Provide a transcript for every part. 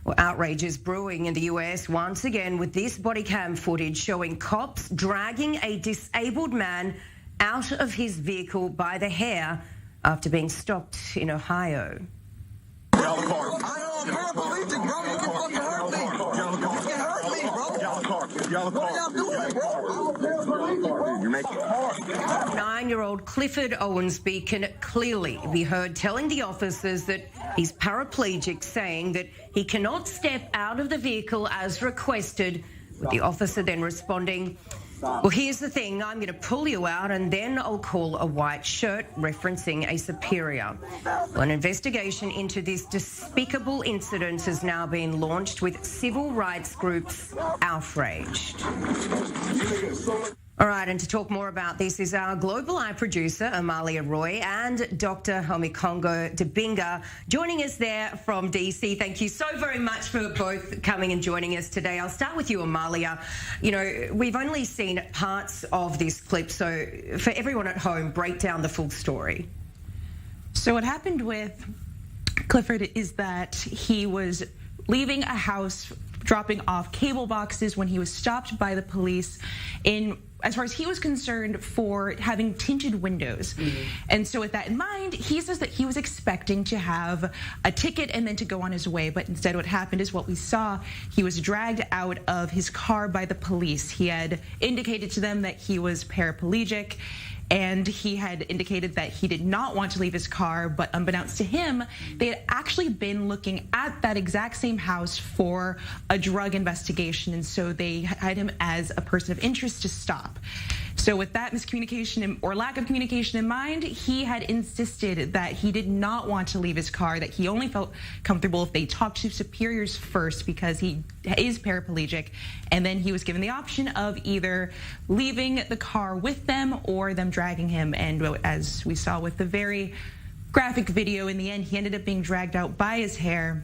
Well, outrage is brewing in the US once again with this body cam footage showing cops dragging a disabled man out of his vehicle by the hair after being stopped in Ohio. I am paraplegic, bro. You can fucking hurt me. You can hurt me, bro. What are y'all doing, bro? I'm paraplegic, bro. You make it hard. 9-year-old Clifford Owensby can clearly be heard telling the officers that he's paraplegic, saying that he cannot step out of the vehicle as requested, with the officer then responding, "Well, here's the thing, I'm going to pull you out and then I'll call a white shirt," referencing a superior. Well, an investigation into this despicable incident has now been launched, with civil rights groups outraged. All right, and to talk more about this is our Global Eye producer, Amalia Roy, and Dr. Homikongo Dibinga, joining us there from DC. Thank you so very much for both coming and joining us today. I'll start with you, Amalia. You know, we've only seen parts of this clip, so for everyone at home, break down the full story. So what happened with Clifford is that he was leaving a house, dropping off cable boxes when he was stopped by the police as far as he was concerned, for having tinted windows. And so with that in mind, he says that he was expecting to have a ticket and then to go on his way. But instead what happened is what we saw. He was dragged out of his car by the police. He had indicated to them that he was paraplegic, and he had indicated that he did not want to leave his car, but unbeknownst to him, they had actually been looking at that exact same house for a drug investigation, and so they had him as a person of interest to stop. So with that miscommunication or lack of communication in mind, he had insisted that he did not want to leave his car, that he only felt comfortable if they talked to superiors first because he is paraplegic, and then he was given the option of either leaving the car with them or them dragging him. And as we saw with the very graphic video, in the end, he ended up being dragged out by his hair.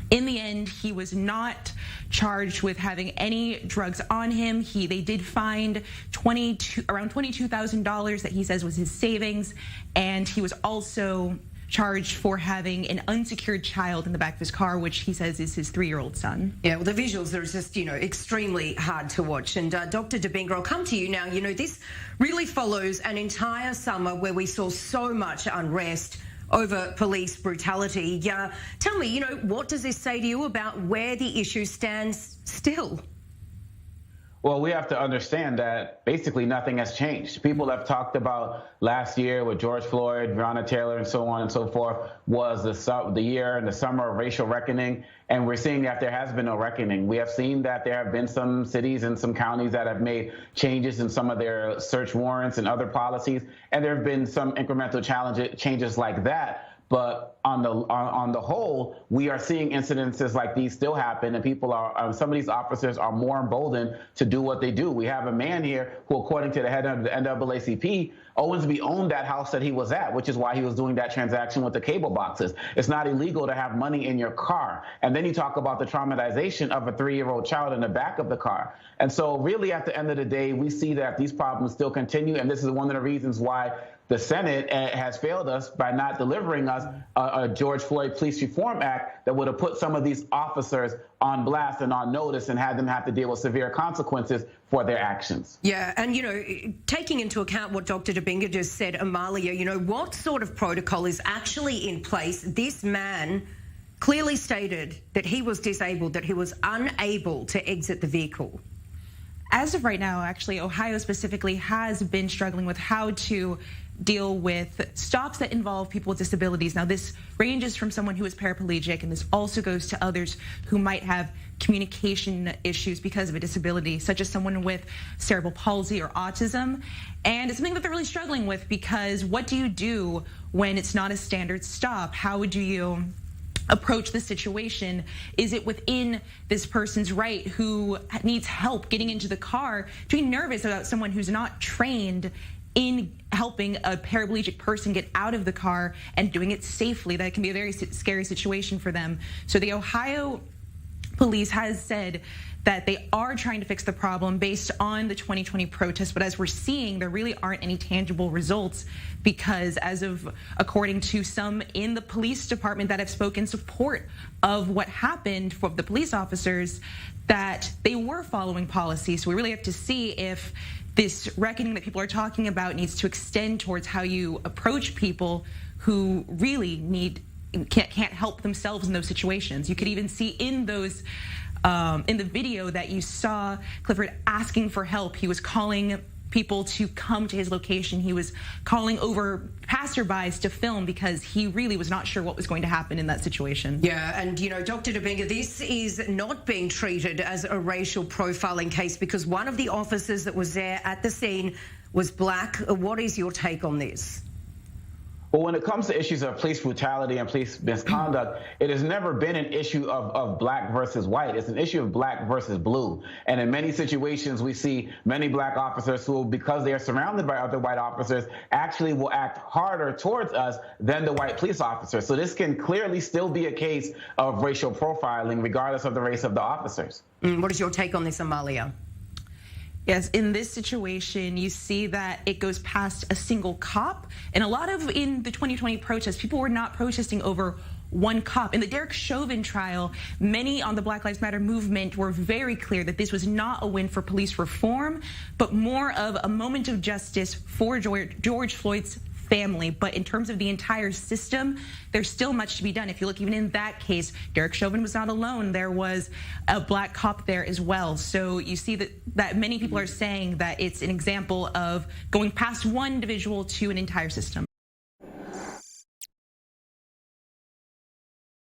In the end, he was not charged with having any drugs on him. They did find around $22,000 that he says was his savings, and he was also charged for having an unsecured child in the back of his car, which he says is his 3-year-old son. Yeah, well, the visuals are just, extremely hard to watch. And Dr. Dibinga, I'll come to you now. This really follows an entire summer where we saw so much unrest over police brutality. Tell me, what does this say to you about where the issue stands still? Well, we have to understand that basically nothing has changed. People have talked about last year with George Floyd, Breonna Taylor, and so on and so forth was the year and the summer of racial reckoning. And we're seeing that there has been no reckoning. We have seen that there have been some cities and some counties that have made changes in some of their search warrants and other policies. And there have been some incremental changes like that. But on the whole, we are seeing incidences like these still happen, and people some of these officers are more emboldened to do what they do. We have a man here who, according to the head of the NAACP, Owensby owned that house that he was at, which is why he was doing that transaction with the cable boxes. It's not illegal to have money in your car. And then you talk about the traumatization of a 3-year-old child in the back of the car. And so really at the end of the day, we see that these problems still continue. And this is one of the reasons why the Senate has failed us by not delivering us a George Floyd Police Reform Act that would have put some of these officers on blast and on notice and had them have to deal with severe consequences for their actions. Yeah, and taking into account what Dr. Dibinga just said, Amalia, what sort of protocol is actually in place? This man clearly stated that he was disabled, that he was unable to exit the vehicle. As of right now, actually, Ohio specifically has been struggling with how to deal with stops that involve people with disabilities. Now, this ranges from someone who is paraplegic, and this also goes to others who might have communication issues because of a disability, such as someone with cerebral palsy or autism. And it's something that they're really struggling with, because what do you do when it's not a standard stop? How would you approach the situation? Is it within this person's right who needs help getting into the car to be nervous about someone who's not trained in helping a paraplegic person get out of the car and doing it safely? That can be a very scary situation for them. So the Ohio police has said that they are trying to fix the problem based on the 2020 protests, but as we're seeing, there really aren't any tangible results because according to some in the police department that have spoken in support of what happened for the police officers, that they were following policy. So we really have to see if this reckoning that people are talking about needs to extend towards how you approach people who really can't help themselves in those situations. You could even see in those in the video that you saw Clifford asking for help. He was calling people to come to his location. He was calling over passerbys to film because he really was not sure what was going to happen in that situation. Yeah, and Dr. Dominga, this is not being treated as a racial profiling case because one of the officers that was there at the scene was black. What is your take on this? Well, when it comes to issues of police brutality and police misconduct, it has never been an issue of black versus white. It's an issue of black versus blue. And in many situations, we see many black officers who, because they are surrounded by other white officers, actually will act harder towards us than the white police officers. So this can clearly still be a case of racial profiling, regardless of the race of the officers. What is your take on this, Amalia? Yes, in this situation, you see that it goes past a single cop. And in the 2020 protests, people were not protesting over one cop. In the Derek Chauvin trial, many on the Black Lives Matter movement were very clear that this was not a win for police reform, but more of a moment of justice for George Floyd's family. But in terms of the entire system, there's still much to be done. If you look even in that case, Derek Chauvin was not alone. There was a black cop there as well. So you see that many people are saying that it's an example of going past one individual to an entire system.